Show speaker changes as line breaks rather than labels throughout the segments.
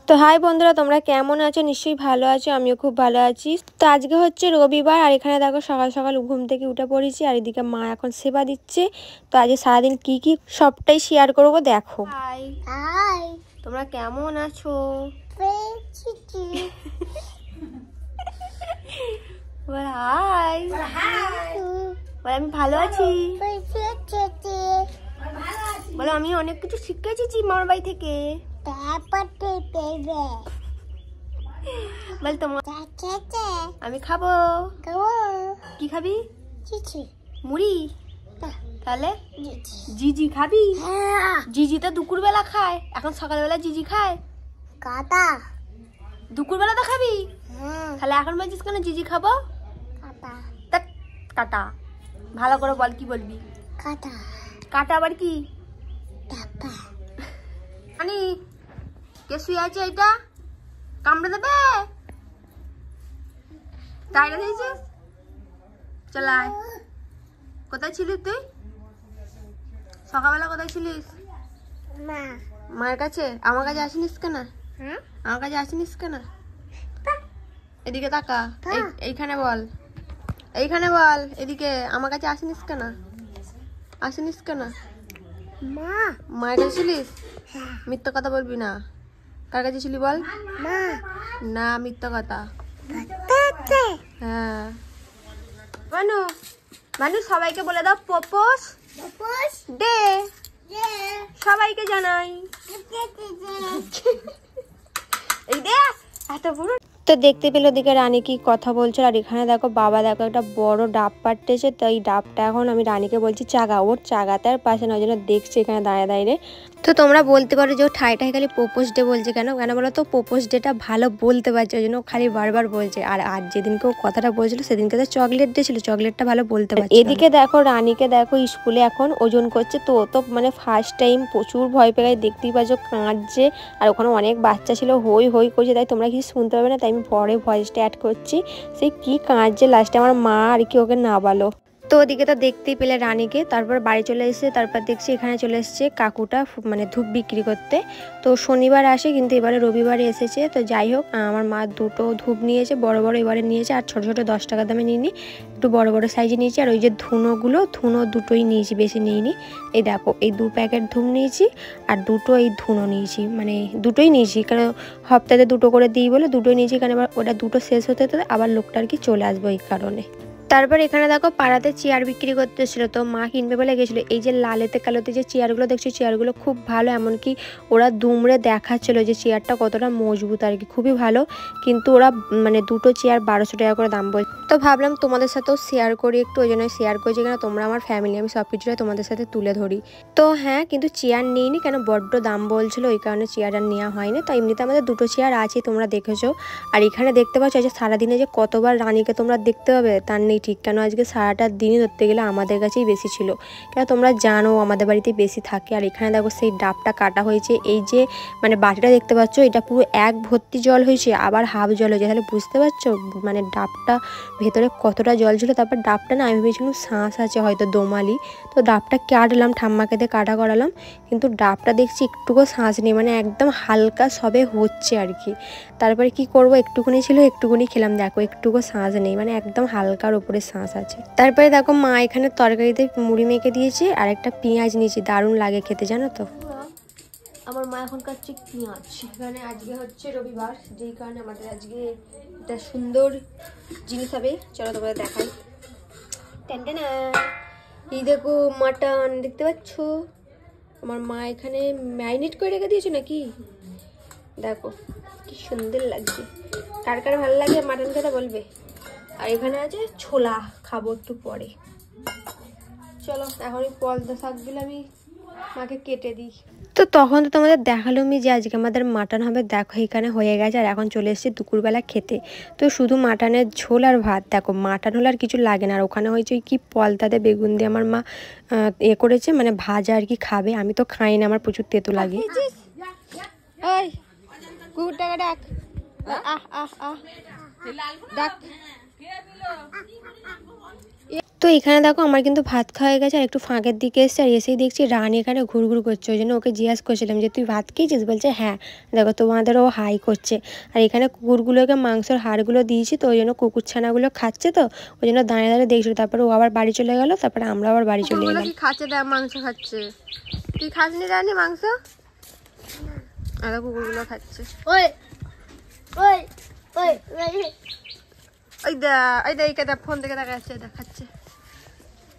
তো হাই বন্ধুরা, তোমরা কেমন আছো? নিশ্চয়ই ভালো আছো, আমিও খুব ভালো আছি। তো আজকে হচ্ছে রবিবার, আর এখানে দেখো সকাল সকাল ঘুম থেকে উঠে পড়েছি, আর এদিকে মা এখন সেবা দিচ্ছে। তো আজকে সারাদিন কি কি সবটাই শেয়ার করবো, দেখো। হাই হাই, তোমরা কেমন আছো? হাই, আমি ভালো আছি। বলো, আমি অনেক কিছু শিখেছি মামার বাড়ি থেকে। বল তোমার আমি খাবো। কি খাবি? মুড়ি। তাহলে জিজি খাবি? জিজি তো দুপুরবেলা খায়, এখন সকালবেলা জিজি খায়। কাটা দুপুরবেলা তো খাবি, তাহলে এখন বলছিস কেন জিজি খাবো? কাটা ভালো করে বল, কি বলবি? কাটা। কাটা আবার কি? আনি কে শুয়ে আছে? এটা কামড়ে দেবে, তাই না? দিয়েছিস, চলায়। কোথায় ছিলিস তুই সকালবেলা? কোথায় ছিলিস? মায়ের কাছে। আমার কাছে আসিনিস কেন? আমার কাছে আসিনিস কেন? এদিকে তাকা, এইখানে বল, এইখানে বল, এদিকে। আমার কাছে আসিনিস কেন? আসিনিস কেন? মায়ের কাছে ছিলিস? মিথ্যা কথা বলবি না। কার কাছে ছিলি বল? না, মিথ্যা কথা। হ্যাঁ। মানু মানু সবাইকে বলে দাও পপোস ডে, সবাইকে জানাই। এই দে এত বড়। তো দেখতে পেলো ওদিকে রানী কি কথা বলছিল, আর এখানে দেখো বাবা দেখো একটা বড় ডাব পাড়তেছে। তো এই ডাবটা এখন আমি রানীকে বলছি চাগা, ওর চাগাতে আর পাশে নয়, জন্য দেখছি এখানে দাঁড়িয়ে দাঁড়িয়ে। তো তোমরা বলতে পারো যে ও ঠাই খালি পোপোস ডে বলছে কেন? কেন বলো তো, পোপোস ডেটা ভালো বলতে পারছে, ওই জন্য খালি বারবার বলছে। আর আজ যেদিনকে ও কথাটা বলছিল সেদিনকে তো চকলেট ডে ছিল, চকলেটটা ভালো বলতে পারছে। এদিকে দেখো রানীকে দেখো স্কুলে এখন ওজন করছে। তো ও তো মানে ফার্স্ট টাইম প্রচুর ভয় পেয়ে গেছে, দেখতেই পাচ্ছ কাঁদছে। আর ওখানে অনেক বাচ্চা ছিল, হই হই করছে, তাই তোমরা কিছু শুনতে পাবে না, তাই আমি পরে ভয়েসটা অ্যাড করছি। সেই কি কাঁদছে লাস্টে আমার মা, আর কি ওকে না বলো। তো ওদিকে তো দেখতেই পেলে রানীকে। তারপর বাড়ি চলে এসেছে, তারপর দেখছি এখানে চলে এসেছে কাকুটা মানে ধূপ বিক্রি করতে। তো শনিবার আসে, কিন্তু এবারে রবিবারে এসেছে। তো যাই হোক, আমার মা দুটো ধূপ নিয়েছে, বড় বড় এবারে নিয়েছে, আর ছোট ছোট 10 টাকা দামে নিইনি, একটু বড় বড় সাইজে নিয়েছি। আর ওই যে ধুনোগুলো, ধুনো দুটোই নিয়েছি, বেশি নিইনি। এই দেখো, এই 2 প্যাকেট ধূপ নিয়েছি, আর দুটো এই ধুনো নিয়েছি, মানে দুটোই নিয়েছি, কারণ সপ্তাহে 2টো করে দিই বলে দুটোই নিয়েছি, কারণ এবার ওটা দুটো শেষ হতে হতে আবার লোকটা আর কি চলে আসবো, এই কারণে। তারপর এখানে দেখো পাড়াতে চেয়ার বিক্রি করতেছিল, তো মা কিনবে বলে গেছিলো। এই যে লালেতে কালোতে যে চেয়ারগুলো দেখছো, চেয়ারগুলো খুব ভালো, এমনকি ওরা দুমড়ে দেখাচ্ছিল যে চেয়ারটা কতটা মজবুত আর কি, খুবই ভালো। কিন্তু ওরা মানে দুটো চেয়ার 1200 টাকা করে দাম বলছে। তো ভাবলাম তোমাদের সাথেও শেয়ার করি একটু, ওই জন্য শেয়ার করছি, কেন তোমরা আমার ফ্যামিলি, আমি সব কিছুটাই তোমাদের সাথে তুলে ধরি। তো হ্যাঁ, কিন্তু চেয়ার নিইনি, কেন বড্ড দাম বলছিল, ওই কারণে চেয়ার আর নেওয়া হয়নি। তো এমনিতে আমাদের দুটো চেয়ার আছে, তোমরা দেখেছো। আর এখানে দেখতে পাচ্ছ যে সারাদিনে যে কতবার রানীকে তোমরা দেখতে পাবে তার নেই ঠিক, কেন আজকে সারাটা দিনই ধরতে গেলে আমাদের কাছেই বেশি ছিল, কেন তোমরা জানো আমাদের বাড়িতেই বেশি থাকে। আর এখানে দেখো সেই ডাবটা কাটা হয়েছে, এই যে মানে বাটিটা দেখতে পাচ্ছ, এটা পুরো এক ভর্তি জল হয়েছে, আবার হাফ জল হয়েছে, তাহলে বুঝতে পারছো মানে ডাবটা ভেতরে কতটা জল ছিল। তারপর ডাবটা না, আমি ভেবেছিলাম শাঁস আছে হয়তো, দোমালি। তো ডাবটা কাটলাম, ঠাম্মাকে দিয়ে কাটা করালাম, কিন্তু ডাবটা দেখছি একটুকু শাঁস নেই, মানে একদম হালকা সবে হচ্ছে আর কি। তারপরে কি করব, একটুকুনি ছিল, একটুকুনি খেলাম, দেখো একটুকু শাঁস নেই, মানে একদম হালকার উপরে শাঁস আছে। তারপরে দেখো মা এখানে তরকারিতে মুড়ি মেখে দিয়েছে, আর একটা পেঁয়াজ নিয়েছি, দারুণ লাগে খেতে, জানো তো। আমার মা এখন কাটছে পেঁয়াজ। এখানে আজকে হচ্ছে রবিবার, যেই কারণে আমাদের আজকে একটা সুন্দর জিনিস হবে, চলো তোমাদের দেখাই। টেনটেনা, এই দেখো মাটন, দেখতে পাচ্ছ আমার মা এখানে ম্যারিনেট করে রেখে দিয়েছে নাকি, দেখো কি সুন্দর লাগছে। কার কার ভালো লাগে মাটন খেতে বলবে। আর এখানে আছে ছোলা, খাবো একটু পরে। চলো এখন এই পলতা শাকগুলো আমি মাকে কেটে দিই। তো তখন তো তোমাদের দেখালো আমি যে আজকে আমাদের মাটন হবে, দেখো এখানে হয়ে গেছে। আর এখন চলে এসেছি দুপুরবেলা খেতে, তো শুধু মাটনের ঝোল আর ভাত, দেখো মাটন হলে আর কিছু লাগে না। আর ওখানে হয়েছে ওই কি পলতাতে বেগুন দিয়ে আমার মা এ করেছে, মানে ভাজা আর কি খাবে, আমি তো খাই না, আমার প্রচুর তেতো লাগে। কুকুরটাকে ডাক, ডাক। তো এখানে দেখো আমার কিন্তু ভাত খাওয়া হয়ে গেছে আর একটু ফাঁকের দিকে এসছে আর এসেই দেখছি রানী এখানে ঘুরঘুর করছে। ওই জন্য ওকে জিজ্ঞাসা করছিলাম যে তুই ভাত খেয়েছিস, বলছে হ্যাঁ। দেখো তোমাদেরও হাই করছে। আর এখানে কুকুরগুলোকে মাংসের হাড়গুলো দিয়েছি, তো ওই জন্য কুকুর ছানাগুলো খাচ্ছে, তো ওই জন্য দাঁড়িয়ে দাঁড়িয়ে দেখছিল। তারপরে ও আবার বাড়ি চলে গেল, তারপরে আমরা আবার বাড়ি চলে গেলাম। কি খাচ্ছে দেখ, মাংস খাচ্ছে। তুই খাসনি রানী মাংস? আর কুকুরগুলো খাচ্ছে। ওই ওই ওই ওই দা ওই দা এইটা ফোন থেকে দেখাচ্ছে, দেখাচ্ছে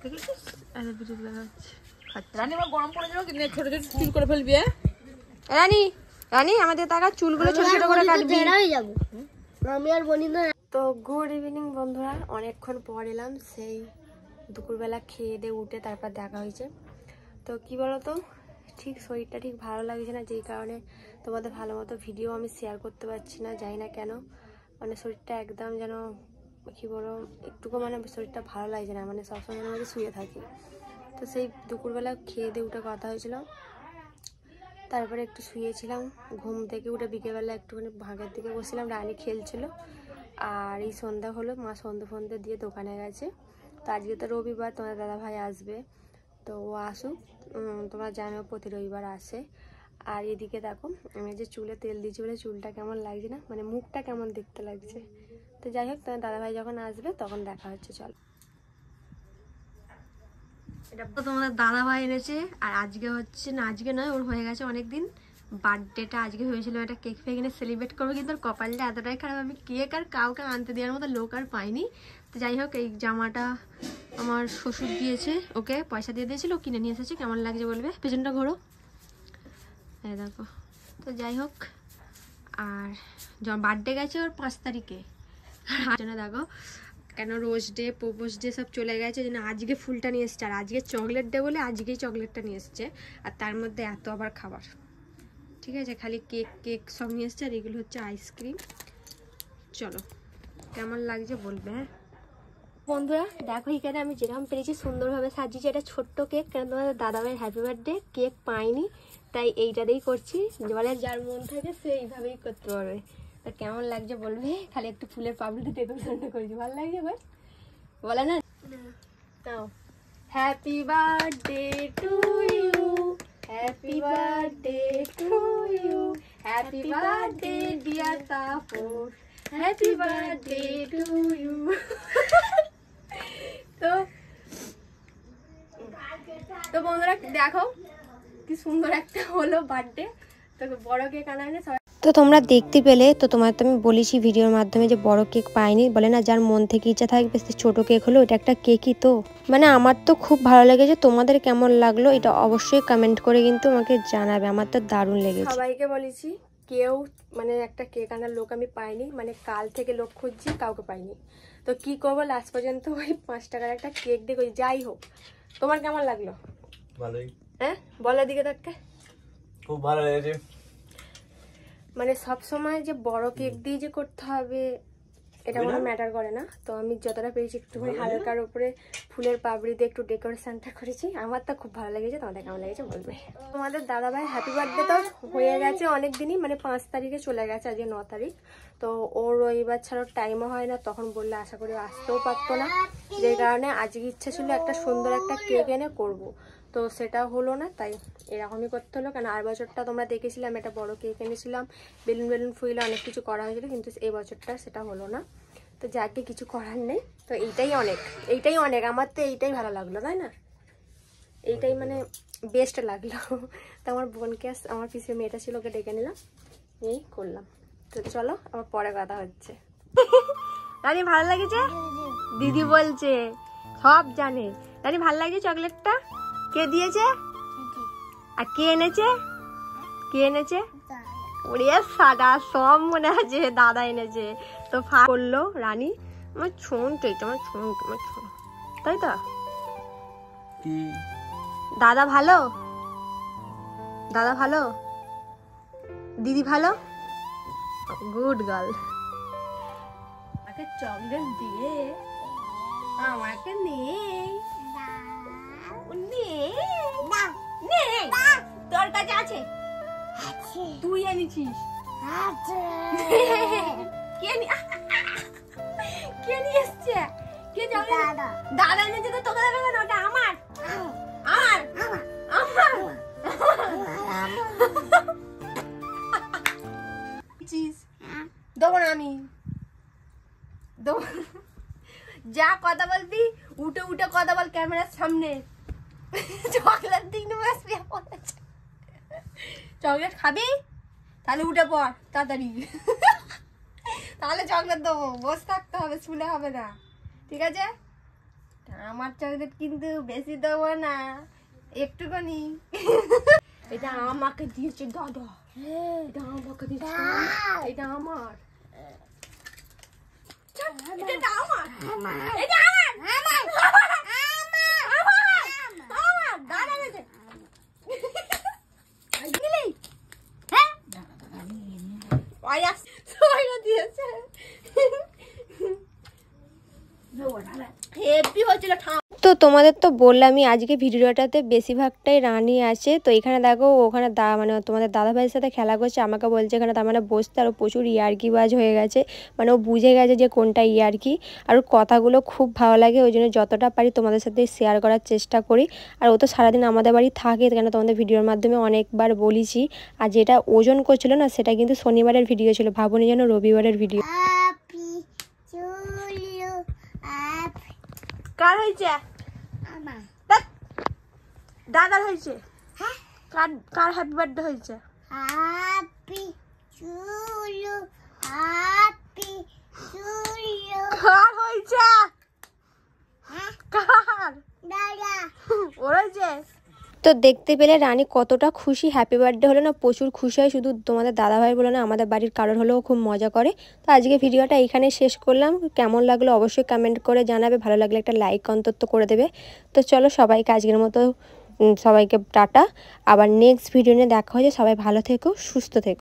দেখেছিস? আরে ভিডিও লাগাচ্ছে খাচ্ছে। রানী আমার গরম পড়ে যাবে, কিন্তু ছোট ছোট চুল করে ফেলবি। রানী রানী আমাদের টাকা চুলগুলো ছোট ছোট করে কাটবি। আমি আর বলি না। তো গুড ইভিনিং বন্ধুরা, অনেকক্ষণ পর এলাম। সেই দুপুরবেলা খেয়ে দিয়ে উঠে তারপর দেখা হয়েছে। তো কি বলতো, ঠিক শরীরটা ঠিক ভালো লাগছে না, যেই কারণে তোমাদের ভালো মতো ভিডিও আমি শেয়ার করতে পারছি না। জানি না কেন, মানে শরীরটা একদম যেন কি বলো, একটুকু মানে শরীরটা ভালো লাগছে না, মানে সবসময় মধ্যে শুয়ে থাকি। তো সেই দুপুরবেলা খেয়ে দিয়ে উঠে কথা হয়েছিল, তারপরে একটু শুয়েছিলাম। ঘুম থেকে উঠে বিকেলবেলা একটুখানি ভাগের দিকে বসছিলাম, রানী খেলছিল। আর এই সন্ধ্যা হলো, মা সন্ধ্যে ফন্ধ্যে দিয়ে দোকানে গেছে। তো আজকে তো রবিবার, তোমার দাদাভাই আসবে, তো ও আসুক। তোমরা জানো প্রতি রবিবার আসে। আর এদিকে দেখো আমি যে চুলে তেল দিয়েছি বলে চুলটা কেমন লাগছে না, মানে মুখটা কেমন দেখতে লাগছে। তো যাই হোক, তোমার দাদাভাই যখন আসবে তখন দেখা হচ্ছে। চলো, এটা তো তোমাদের দাদাভাই এনেছে। আর আজকে হচ্ছে না, আজকে নয়, ওর হয়ে গেছে অনেকদিন। বার্থডেটা আজকে হয়েছিল, একটা কেক ফেক এনে সেলিব্রেট করবো, কিন্তু ওর কপালটা এতটাই খারাপ, আমি কেক আর কাউকে আনতে দেওয়ার মতো লোক আর পাইনি। তো যাই হোক, এই জামাটা আমার শ্বশুর দিয়েছে, ওকে পয়সা দিয়ে দিয়েছিল, কিনে নিয়ে এসেছে। কেমন লাগছে বলবে, পেছনটা ঘোরো। এই দেখো। তো যাই হোক, আর বার্থডে গেছে ওর 5 তারিখে। আর জন্য দেখো কেন রোজ ডে প্রপোজ ডে সব চলে গেছে, যেন আজকে ফুলটা নিয়ে এসছে। আর আজকে চকলেট ডে বলে আজকেই চকলেটটা নিয়ে এসছে। আর তার মধ্যে এত আবার খাবার, ঠিক আছে, খালি কেক কেক সব নিয়ে এসছে। আর এগুলো হচ্ছে আইসক্রিম। চলো কেমন লাগছে বলবে। হ্যাঁ বন্ধুরা দেখো, এখানে আমি যেরকম পেরেছি সুন্দরভাবে সাজিয়েছি। এটা ছোট্ট কেক, কেন তোমাদের দাদাভাইয়ের হ্যাপি বার্থডে, কেক পাইনি তাই এইটা দিয়েই করছি। বলে যার মন থাকে সে এইভাবেই করতে পারবে। তা কেমন লাগছে বলবে। খালি একটু ফুলের পাপড়িতে ডেকোরেশনটা করেছি, ভালো লাগছে এবার বলে না। তাও happy birthday to you, happy birthday to you, happy birthday dear Tapas, happy birthday to you. তো বন্ধুরা দেখো কি সুন্দর একটা হলো বার্থডে। তো বড় কেক আনায় সবাই। তো তোমরা দেখতে পেলে, তো তোমার তো আমি বলেছি ভিডিওর মাধ্যমে যে বড় কেক পাইনি। বলে না যার মন থেকে ইচ্ছা থাকবে সে ছোট কেক হলো, এটা একটা কেকই। তো মানে আমার তো খুব ভালো লেগেছে। তোমাদের কেমন লাগলো এটা অবশ্যই কমেন্ট করে কিন্তু আমাকে জানাবে। আমার তো দারুণ লেগেছে। সবাইকে বলেছি, কেউ মানে একটা কেক আনার লোক আমি পাইনি, মানে কাল থেকে লোক খুঁজছি, কাউকে পাইনি। তো কি করবো, লাস্ট পর্যন্ত ওই 5 টাকার একটা কেক দিয়ে। যাই হোক, তোমার কেমন লাগলো? ভালোই। হ্যাঁ বলো দিকে তাকে। খুব ভালো লেগেছে। মানে সব সময় যে বড় কেক দিয়ে যে করতে হবে এটা কোনো ম্যাটার করে না। তো আমি যতটা পেরেছি একটুখানি হালকার উপরে ফুলের পাপড়ি দিয়ে একটু ডেকোরেশনটা করেছি। আমার তো খুব ভালো লেগেছে, তোমাদের কেমন লেগেছে বলবে। তোমাদের দাদাভাই হ্যাপি বার্থডে তো হয়ে গেছে অনেক দিনই, মানে 5 তারিখে চলে গেছে, আজকে 9 তারিখ। তো ওর রবিবার ছাড়াও টাইমও হয় না, তখন বললে আশা করি আসতেও পারতো না। যে কারণে আজকে ইচ্ছা ছিল একটা সুন্দর একটা কেক এনে করবো, তো সেটা হলো না, তাই এরকমই করতে হলো। কেন আর বছরটা তোমরা দেখেছিলাম একটা বড় কেক এনেছিলাম, বেলুন বেলুন ফুইলে অনেক কিছু করা হয়েছিল, কিন্তু এই বছরটা সেটা হলো না। তো যাকে কিছু করার নেই, তো এইটাই অনেক, এইটাই অনেক। আমার তো এইটাই ভালো লাগলো, তাই না? এইটাই মানে বেস্ট লাগলো। তো আমার বোনকে, আমার পিছিয়ে মেয়েটা ছিল, ওকে ডেকে নিলাম, এই করলাম। তো চলো আবার পরে কথা হচ্ছে। রানী ভালো লাগেছে? দিদি বলছে, সব জানে। রানী ভালো লাগছে চকলেটটা? কে দিয়েছে আর কে এনেছে? কে এনেছে? ওরে সাদা সব মনে আছে, দাদা এনেছে। তো করলো রানী, আমার ছোঁট, এটা আমার ছোঁট, আমার ছোঁট, তাই তো? দাদা ভালো, দাদা ভালো, দিদি ভালো, গুড গার্ল। আমাকে চকলেট দিয়ে আমাকে নেই, তোর কাছে আছে, তুই এনেছিস? কে নিয়ে এসছে? কে চকলেট দাদা এনেছে তো তোকে দেবে কেন? ওটা আমার আমার আমার দেবো না আমি, দেবো। যা কথা বলবি উঠে উঠে কথা বল ক্যামেরার সামনে। চকলেট দিন চকলেট খাবি? তাহলে উঠে পড় তাড়াতাড়ি, তাহলে চকলেট দেবো। বসে থাকতে হবে, শুলে হবে না, ঠিক আছে? আমার চকলেট কিন্তু বেশি দেবো না, একটুখানি। এটা আমাকে দিয়েছে দাদা, এটা আমাকে দিয়েছে, এটা আমার, এটা আমার, এটা আমার দাদা দিয়েছে। দিয়েছে হেভি হচ্ছিল। তো তোমাদের তো বললামই আজকে ভিডিওটাতে বেশিরভাগটাই রানী আছে। তো এখানে দেখো ওখানে মানে তোমাদের দাদা ভাইয়ের সাথে খেলা করছে, আমাকে বলছে এখানে তার মানে বসতে, আরও প্রচুর ইয়ার্কিবাজ হয়ে গেছে, মানে ও বুঝে গেছে যে কোনটা ইয়ার্কি। আর ওর কথাগুলো খুব ভালো লাগে, ওই জন্য যতটা পারি তোমাদের সাথে শেয়ার করার চেষ্টা করি। আর ও তো সারাদিন আমাদের বাড়ি থাকে, কেন তোমাদের ভিডিওর মাধ্যমে অনেকবার বলেছি। আর যেটা ওজন করছিল না সেটা কিন্তু শনিবারের ভিডিও ছিল, ভাবুনি যেন রবিবারের ভিডিও। কার হয়েছে? দাদার হয়েছে। কার হ্যাপি বার্থডে হয়েছে? কার হয়েছে? কার? ওর হয়েছে। তো দেখতে পেলে রানী কতটা খুশি, হ্যাপি বার্থডে হলো না প্রচুর খুশি হয়, শুধু তোমাদের দাদাভাই বলে না আমাদের বাড়ির কারোর হলেও খুব মজা করে। তো আজকে ভিডিওটা এইখানে শেষ করলাম, কেমন লাগলো অবশ্যই কমেন্ট করে জানাবে, ভালো লাগলে একটা লাইক অন্তত করে দেবে। তো চলো সবাইকে আজকের মতো সবাইকে টাটা, আবার নেক্সট ভিডিও নিয়ে দেখা হয়েছে। সবাই ভালো থেকো, সুস্থ থেকো।